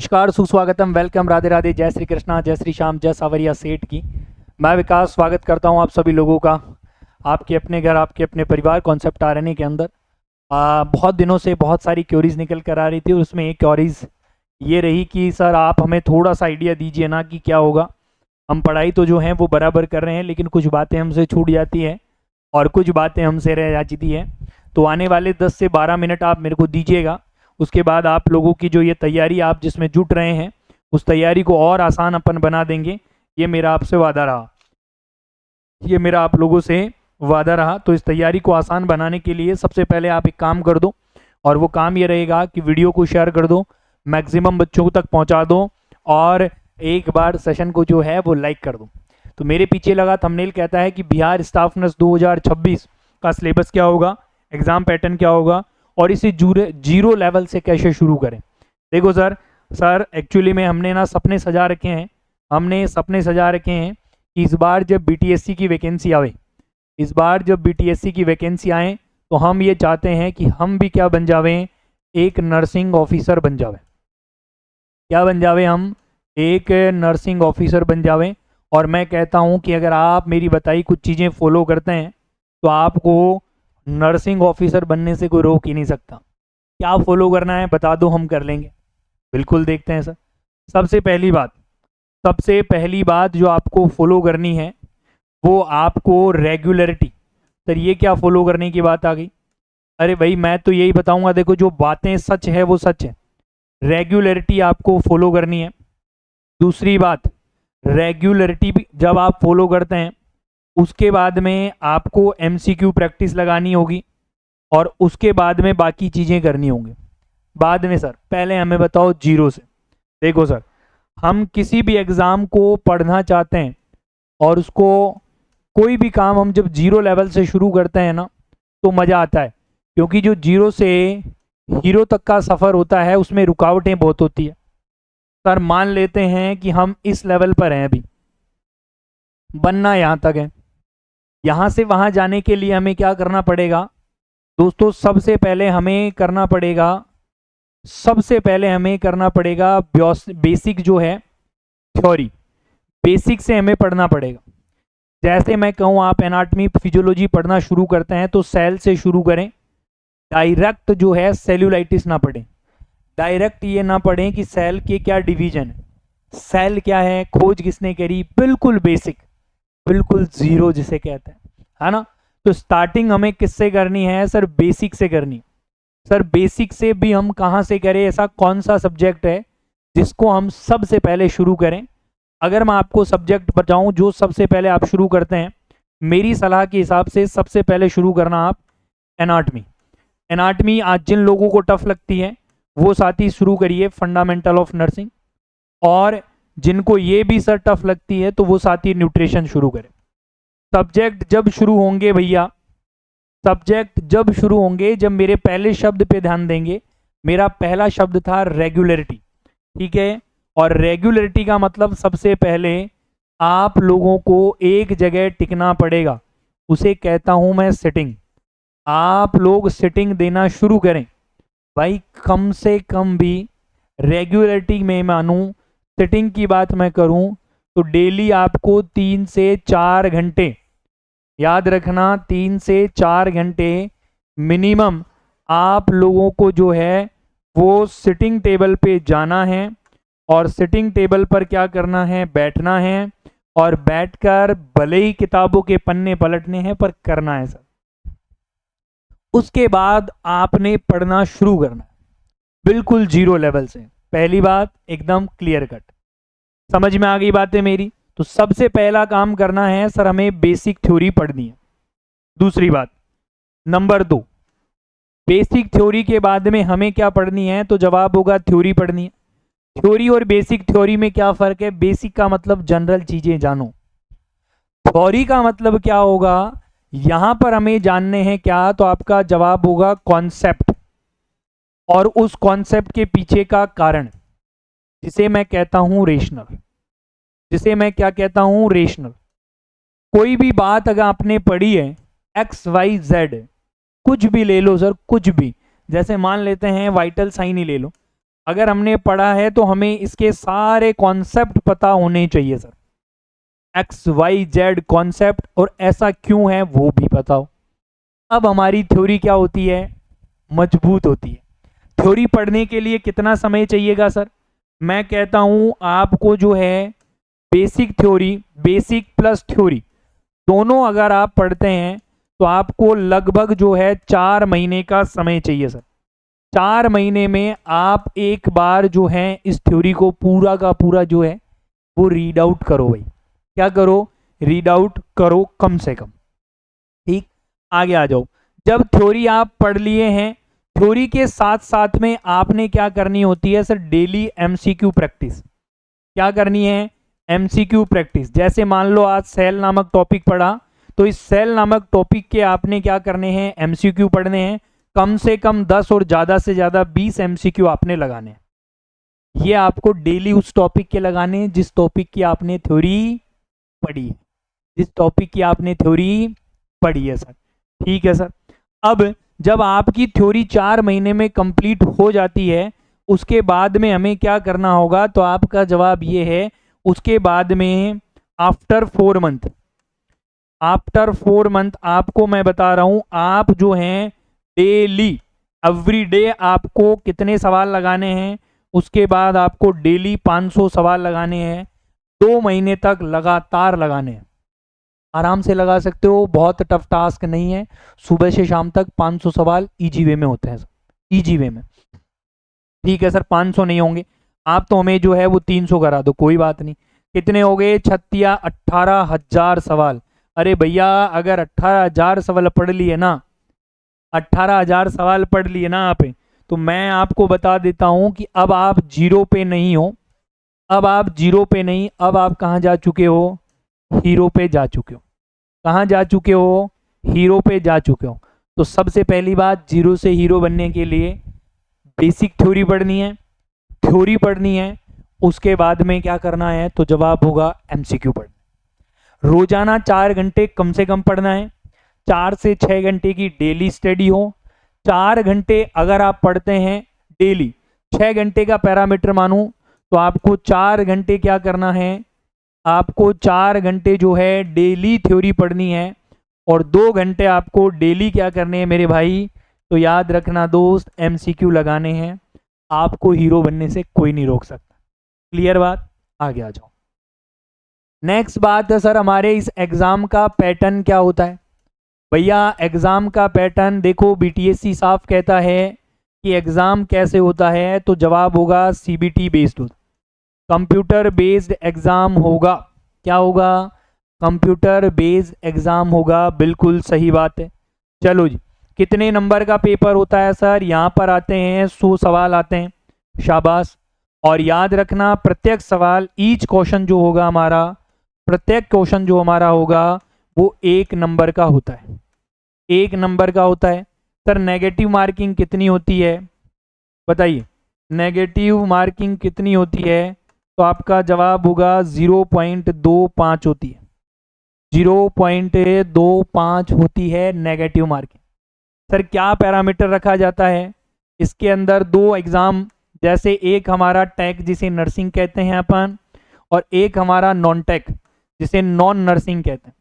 नमस्कार, सुस्वागतम, वेलकम, राधे राधे, जय श्री कृष्णा, जय श्री श्याम, जय सावरिया सेठ की। मैं विकास स्वागत करता हूं आप सभी लोगों का आपके अपने घर, आपके अपने परिवार कॉन्सेप्ट आरएनए के अंदर। बहुत दिनों से बहुत सारी क्योरीज निकल कर आ रही थी, उसमें एक क्योरीज ये रही कि सर आप हमें थोड़ा सा आइडिया दीजिए ना कि क्या होगा। हम पढ़ाई तो जो है वो बराबर कर रहे हैं, लेकिन कुछ बातें हमसे छूट जाती हैं और कुछ बातें हमसे रह जाती हैं। तो आने वाले 10 से 12 मिनट आप मेरे को दीजिएगा, उसके बाद आप लोगों की जो ये तैयारी आप जिसमें जुट रहे हैं उस तैयारी को और आसान अपन बना देंगे। ये मेरा आपसे वादा रहा, ये मेरा आप लोगों से वादा रहा। तो इस तैयारी को आसान बनाने के लिए सबसे पहले आप एक काम कर दो, और वो काम ये रहेगा कि वीडियो को शेयर कर दो, मैक्सिमम बच्चों तक पहुंचा दो, और एक बार सेशन को जो है वो लाइक कर दो। तो मेरे पीछे लगा थंबनेल कहता है कि बिहार स्टाफ नर्स 2026 का सिलेबस क्या होगा, एग्जाम पैटर्न क्या होगा, और इसे जीरो लेवल से कैसे शुरू करें। देखो सर एक्चुअली में हमने ना सपने सजा रखे हैं, हमने सपने सजा रखे हैं कि इस बार जब बीटीएससी की वैकेंसी आए, इस बार जब बीटीएससी की वैकेंसी आए तो हम ये चाहते हैं कि हम भी क्या बन जावें, एक नर्सिंग ऑफिसर बन जावे। क्या बन जावे हम, एक नर्सिंग ऑफिसर बन जावें। और मैं कहता हूं कि अगर आप मेरी बताई कुछ चीज़ें फॉलो करते हैं तो आपको नर्सिंग ऑफिसर बनने से कोई रोक ही नहीं सकता। क्या फॉलो करना है बता दो, हम कर लेंगे। बिल्कुल, देखते हैं सर। सबसे पहली बात जो आपको फॉलो करनी है वो आपको रेगुलरिटी। सर ये क्या फॉलो करने की बात आ गई? अरे भाई मैं तो यही बताऊंगा, देखो जो बातें सच है वो सच है, रेगुलरिटी आपको फॉलो करनी है। दूसरी बात, रेगुलरिटी जब आप फॉलो करते हैं उसके बाद में आपको एमसीक्यू प्रैक्टिस लगानी होगी, और उसके बाद में बाकी चीज़ें करनी होंगी बाद में। सर पहले हमें बताओ जीरो से। देखो सर, हम किसी भी एग्ज़ाम को पढ़ना चाहते हैं और उसको कोई भी काम हम जब जीरो लेवल से शुरू करते हैं ना तो मज़ा आता है, क्योंकि जो जीरो से हीरो तक का सफ़र होता है उसमें रुकावटें बहुत होती है। सर मान लेते हैं कि हम इस लेवल पर हैं, अभी बनना यहाँ तक है, यहाँ से वहाँ जाने के लिए हमें क्या करना पड़ेगा दोस्तों? सबसे पहले हमें करना पड़ेगा बेसिक जो है थ्योरी, बेसिक से हमें पढ़ना पड़ेगा। जैसे मैं कहूँ आप एनाटॉमी फिजियोलॉजी पढ़ना शुरू करते हैं तो सेल से शुरू करें, डायरेक्ट जो है सेल्यूलाइटिस ना पढ़ें, डायरेक्ट ये ना पढ़ें कि सेल के क्या डिवीजन है, सेल क्या है, खोज किसने करी, बिल्कुल बेसिक, बिल्कुल जीरो जिसे कहते हैं, है ना। तो स्टार्टिंग हमें किससे करनी है सर? बेसिक से करनी। सर बेसिक से भी हम कहाँ से करें? ऐसा कौन सा सब्जेक्ट है जिसको हम सबसे पहले शुरू करें? अगर मैं आपको सब्जेक्ट बताऊं जो सबसे पहले आप शुरू करते हैं, मेरी सलाह के हिसाब से सबसे पहले शुरू करना आप एनाटमी। एनाटमी आज जिन लोगों को टफ लगती है वो साथी शुरू करिए फंडामेंटल ऑफ नर्सिंग, और जिनको ये भी सर टफ लगती है तो वो साथी न्यूट्रिशन शुरू करें। सब्जेक्ट जब शुरू होंगे भैया, सब्जेक्ट जब शुरू होंगे, जब मेरे पहले शब्द पे ध्यान देंगे। मेरा पहला शब्द था रेगुलरिटी, ठीक है। और रेगुलरिटी का मतलब सबसे पहले आप लोगों को एक जगह टिकना पड़ेगा, उसे कहता हूं मैं सिटिंग। आप लोग सिटिंग देना शुरू करें भाई, कम से कम भी रेगुलरिटी में मानूं, सिटिंग की बात मैं करूं तो डेली आपको 3 से 4 घंटे, याद रखना 3 से 4 घंटे मिनिमम आप लोगों को जो है वो सिटिंग टेबल पे जाना है, और सिटिंग टेबल पर क्या करना है? बैठना है, और बैठकर भले ही किताबों के पन्ने पलटने हैं पर करना है सर। उसके बाद आपने पढ़ना शुरू करना है बिल्कुल जीरो लेवल से। पहली बात एकदम क्लियर कट, समझ में आ गई बातें मेरी? तो सबसे पहला काम करना है सर, हमें बेसिक थ्योरी पढ़नी है। दूसरी बात, नंबर 2, बेसिक थ्योरी के बाद में हमें क्या पढ़नी है? तो जवाब होगा थ्योरी पढ़नी है। थ्योरी और बेसिक थ्योरी में क्या फर्क है? बेसिक का मतलब जनरल चीजें जानो, थ्योरी का मतलब क्या होगा? यहां पर हमें जानने हैं क्या? तो आपका जवाब होगा कॉन्सेप्ट, और उस कॉन्सेप्ट के पीछे का कारण, जिसे मैं कहता हूं रेशनल, जिसे मैं क्या कहता हूं? रेशनल। कोई भी बात अगर आपने पढ़ी है, एक्स वाई जेड कुछ भी ले लो सर, कुछ भी, जैसे मान लेते हैं वाइटल साइन ही ले लो। अगर हमने पढ़ा है तो हमें इसके सारे कॉन्सेप्ट पता होने चाहिए सर, XYZ कॉन्सेप्ट, और ऐसा क्यों है वो भी पता हो। अब हमारी थ्योरी क्या होती है, मजबूत होती है। थ्योरी पढ़ने के लिए कितना समय चाहिएगा सर, मैं कहता हूं आपको जो है basic theory, basic plus theory दोनों अगर आप पढ़ते हैं तो आपको लगभग जो है 4 महीने का समय चाहिए सर। 4 महीने में आप एक बार जो है इस थ्योरी को पूरा का पूरा जो है वो रीड आउट करो भाई। क्या करो, रीड आउट करो कम से कम। ठीक, आगे आ जाओ। जब थ्योरी आप पढ़ लिए हैं, थ्योरी के साथ साथ में आपने क्या करनी होती है सर, डेली एमसीक्यू प्रैक्टिस। क्या करनी है, एमसीक्यू प्रैक्टिस। जैसे मान लो आज सेल नामक टॉपिक पढ़ा, तो इस सेल नामक टॉपिक के आपने क्या करने हैं, एमसीक्यू पढ़ने हैं। कम से कम 10 और ज़्यादा से ज़्यादा 20 एमसीक्यू आपने लगाने हैं। ये आपको डेली उस टॉपिक के लगाने हैं जिस टॉपिक की आपने थ्योरी पढ़ी है, जिस टॉपिक की आपने थ्योरी पढ़ी है सर। ठीक है सर। अब जब आपकी थ्योरी 4 महीने में कंप्लीट हो जाती है, उसके बाद में हमें क्या करना होगा, तो आपका जवाब ये है, उसके बाद में आफ्टर 4 मंथ, आफ्टर 4 मंथ आपको मैं बता रहा हूं, आप जो हैं डेली एवरी डे आपको कितने सवाल लगाने हैं, उसके बाद आपको डेली 500 सवाल लगाने हैं। 2 महीने तक लगातार लगाने हैं। आराम से लगा सकते हो, बहुत टफ टास्क नहीं है। सुबह से शाम तक 500 सवाल इजी वे में होते हैं, इजी वे में। ठीक है सर, 500 नहीं होंगे, आप तो हमें जो है वो 300 करा दो, कोई बात नहीं। कितने हो गए, 18,000 सवाल। अरे भैया अगर 18,000 सवाल पढ़ लिए ना, 18,000 सवाल पढ़ लिए ना आप, तो मैं आपको बता देता हूं कि अब आप जीरो पे नहीं हो, अब आप जीरो पे नहीं, अब आप कहाँ जा चुके हो, हीरो पे जा चुके हो। कहाँ जा चुके हो, हीरो पे जा चुके हो। तो सबसे पहली बात, जीरो से हीरो बनने के लिए बेसिक थ्योरी पढ़नी है, थ्योरी पढ़नी है। उसके बाद में क्या करना है, तो जवाब होगा एमसीक्यू पढ़ना। रोजाना 4 घंटे कम से कम पढ़ना है, 4 से 6 घंटे की डेली स्टडी हो। 4 घंटे अगर आप पढ़ते हैं डेली, 6 घंटे का पैरामीटर मानूं, तो आपको 4 घंटे क्या करना है, आपको 4 घंटे जो है डेली थ्योरी पढ़नी है, और 2 घंटे आपको डेली क्या करने हैं मेरे भाई, तो याद रखना दोस्त, एमसीक्यू लगाने हैं। आपको हीरो बनने से कोई नहीं रोक सकता। क्लियर बात, आगे आ जाओ। नेक्स्ट बात है सर, हमारे इस एग्जाम का पैटर्न क्या होता है। भैया एग्जाम का पैटर्न देखो, बीटीएससी साफ कहता है कि एग्जाम कैसे होता है, तो जवाब होगा सीबीटी बेस्ड होता, कंप्यूटर बेस्ड एग्जाम होगा। क्या होगा, कंप्यूटर बेस्ड एग्जाम होगा, बिल्कुल सही बात है। चलो जी, कितने नंबर का पेपर होता है सर, यहाँ पर आते हैं 100 सवाल आते हैं, शाबाश। और याद रखना प्रत्येक सवाल, ईच क्वेश्चन जो होगा हमारा, प्रत्येक क्वेश्चन जो हमारा होगा वो 1 नंबर का होता है, 1 नंबर का होता है। सर नेगेटिव मार्किंग कितनी होती है, बताइए, नेगेटिव मार्किंग कितनी होती है, तो आपका जवाब होगा 0.25 होती है, 0.25 होती है नेगेटिव मार्किंग। सर क्या पैरामीटर रखा जाता है, इसके अंदर 2 एग्जाम, जैसे एक हमारा टैक जिसे नर्सिंग कहते हैं अपन, और एक हमारा नॉन टैक जिसे नॉन नर्सिंग कहते हैं।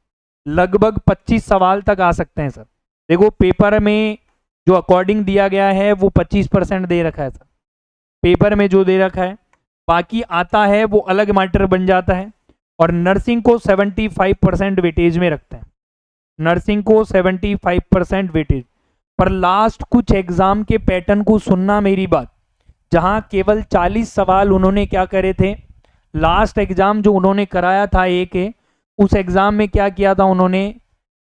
लगभग 25 सवाल तक आ सकते हैं सर। देखो पेपर में जो अकॉर्डिंग दिया गया है वो 25% दे रखा है सर, पेपर में जो दे रखा है, बाकी आता है वो अलग मैटर बन जाता है। और नर्सिंग को 75% वेटेज में रखते हैं, नर्सिंग को 75% वेटेज। पर लास्ट कुछ एग्जाम के पैटर्न को सुनना मेरी बात, जहां केवल 40 सवाल उन्होंने क्या करे थे, लास्ट एग्जाम जो उन्होंने कराया था एक, उस एग्जाम में क्या किया था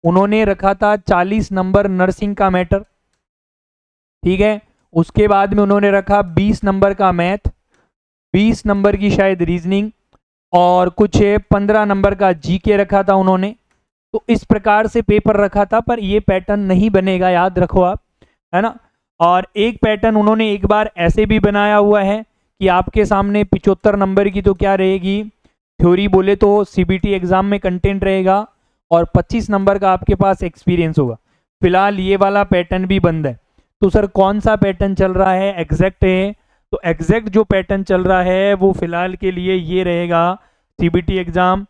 उन्होंने रखा था 40 नंबर नर्सिंग का मैटर, ठीक है। उसके बाद में उन्होंने रखा 20 नंबर का मैथ, 20 नंबर की शायद रीजनिंग, और कुछ 15 नंबर का जीके रखा था उन्होंने। तो इस प्रकार से पेपर रखा था, पर ये पैटर्न नहीं बनेगा, याद रखो आप, है ना। और एक पैटर्न उन्होंने एक बार ऐसे भी बनाया हुआ है कि आपके सामने 75 नंबर की तो क्या रहेगी, थ्योरी बोले तो सीबीटी एग्जाम में कंटेंट रहेगा, और 25 नंबर का आपके पास एक्सपीरियंस होगा। फिलहाल ये वाला पैटर्न भी बंद है। तो सर कौन सा पैटर्न चल रहा है, एग्जैक्ट है, तो एग्जैक्ट जो पैटर्न चल रहा है वो फिलहाल के लिए ये रहेगा। सीबीटी एग्जाम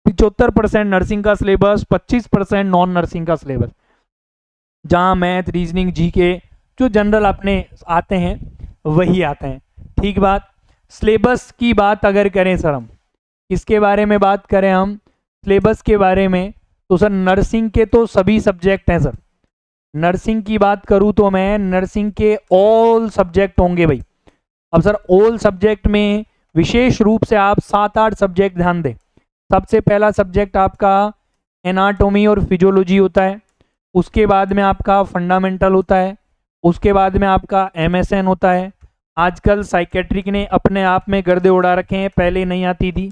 75% नर्सिंग का सिलेबस, 25% नॉन नर्सिंग का सिलेबस, जहां मैथ, रीजनिंग, जीके जो जनरल अपने आते हैं वही आते हैं। ठीक बात। सिलेबस की बात अगर करें सर, हम इसके बारे में बात करें, हम सिलेबस के बारे में, तो सर नर्सिंग के तो सभी सब्जेक्ट हैं सर। नर्सिंग की बात करूं तो मैं नर्सिंग के ऑल सब्जेक्ट होंगे भाई। अब सर ऑल सब्जेक्ट में विशेष रूप से आप 7-8 सब्जेक्ट ध्यान दें। सबसे पहला सब्जेक्ट आपका एनाटॉमी और फिजियोलॉजी होता है, उसके बाद में आपका फंडामेंटल होता है, उसके बाद में आपका एमएसएन होता है। आजकल साइकेट्रिक ने अपने आप में गर्दे उड़ा रखे हैं, पहले नहीं आती थी।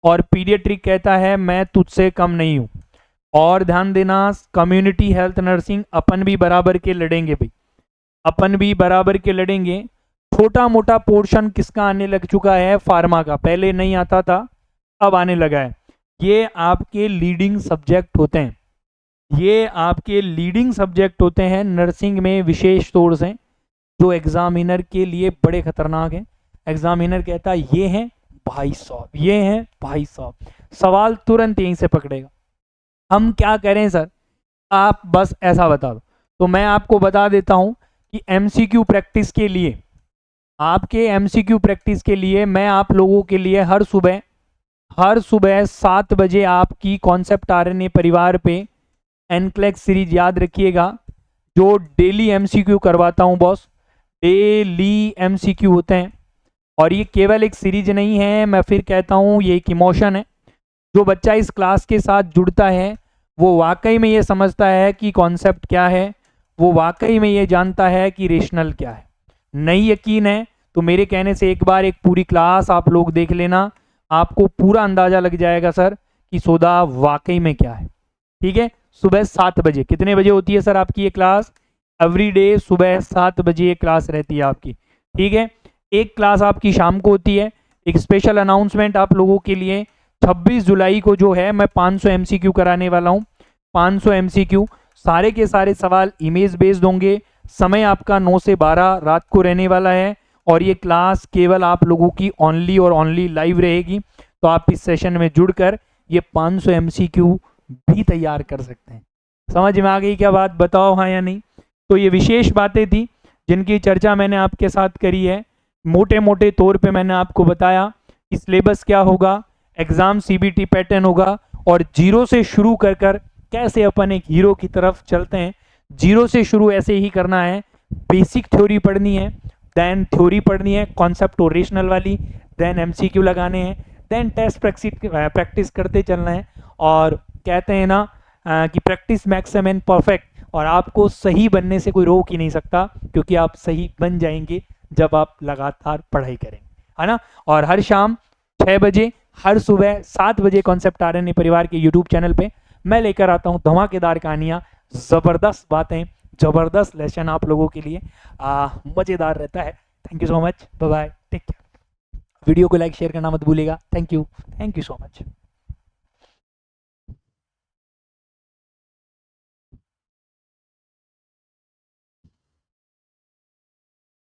और पीडियाट्रिक कहता है मैं तुझसे कम नहीं हूं। और ध्यान देना, कम्युनिटी हेल्थ नर्सिंग अपन भी बराबर के लड़ेंगे भाई, अपन भी बराबर के लड़ेंगे। छोटा मोटा पोर्शन किसका आने लग चुका है, फार्मा का, पहले नहीं आता था अब आने लगा है। ये आपके लीडिंग सब्जेक्ट होते हैं, ये आपके लीडिंग सब्जेक्ट होते हैं नर्सिंग में, विशेष तौर से जो एग्जामिनर के लिए बड़े खतरनाक हैं। एग्जामिनर कहता है ये हैं भाई साहब, ये हैं भाई साहब, सवाल तुरंत यहीं से पकड़ेगा। हम क्या करें सर, आप बस ऐसा बता दो। तो मैं आपको बता देता हूं कि एमसीक्यू प्रैक्टिस के लिए, आपके एमसीक्यू प्रैक्टिस के लिए मैं आप लोगों के लिए हर सुबह 7 बजे आपकी कॉन्सेप्ट आरएनए परिवार पे एनक्लेक्स सीरीज याद रखिएगा, जो डेली एमसीक्यू करवाता हूं बॉस। डेली एमसीक्यू होते हैं और ये केवल एक सीरीज नहीं है, मैं फिर कहता हूं ये एक इमोशन है। जो बच्चा इस क्लास के साथ जुड़ता है वो वाकई में ये समझता है कि कॉन्सेप्ट क्या है, वो वाकई में ये जानता है कि रेशनल क्या है। नहीं यकीन है तो मेरे कहने से एक बार एक पूरी क्लास आप लोग देख लेना, आपको पूरा अंदाजा लग जाएगा सर कि सौदा वाकई में क्या है। ठीक है, सुबह 7 बजे, कितने बजे होती है सर आपकी ये क्लास? एवरीडे सुबह 7 बजे ये क्लास रहती है आपकी। ठीक है, एक क्लास आपकी शाम को होती है। एक स्पेशल अनाउंसमेंट आप लोगों के लिए, 26 जुलाई को जो है मैं 500 एमसीक्यू कराने वाला हूँ। 500 एमसीक्यू, सारे के सारे सवाल इमेज बेस्ड होंगे। समय आपका 9 से 12 रात को रहने वाला है और ये क्लास केवल आप लोगों की ओनली और ओनली लाइव रहेगी। तो आप इस सेशन में जुड़कर ये 500 एमसीक्यू भी तैयार कर सकते हैं। समझ में आ गई क्या बात, बताओ हाँ या नहीं? तो ये विशेष बातें थी जिनकी चर्चा मैंने आपके साथ करी है। मोटे मोटे तौर पे मैंने आपको बताया कि सिलेबस क्या होगा, एग्जाम सीबीटी पैटर्न होगा और जीरो से शुरू कर कैसे अपन एक हीरो की तरफ चलते हैं। जीरो से शुरू ऐसे ही करना है, बेसिक थ्योरी पढ़नी है, देन थ्योरी पढ़नी है कॉन्सेप्ट और रेशनल वाली, देन एमसीक्यू लगाने हैं, देन टेस्ट प्रैक्टिस करते चलना है। और कहते हैं ना कि practice max a man perfect, और आपको सही बनने से कोई रोक ही नहीं सकता, क्योंकि आप सही बन जाएंगे जब आप लगातार पढ़ाई करेंगे, है ना। और हर शाम 6 बजे, हर सुबह 7 बजे कॉन्सेप्ट आरएनए परिवार के यूट्यूब चैनल पे मैं लेकर आता हूँ धमाकेदार कहानियाँ, ज़बरदस्त बातें, ज़बरदस्त लेसन आप लोगों के लिए, मज़ेदार रहता है। Thank you so much, bye bye, take care. Video को लाइक शेयर करना मत भूलिएगा। Thank you so much.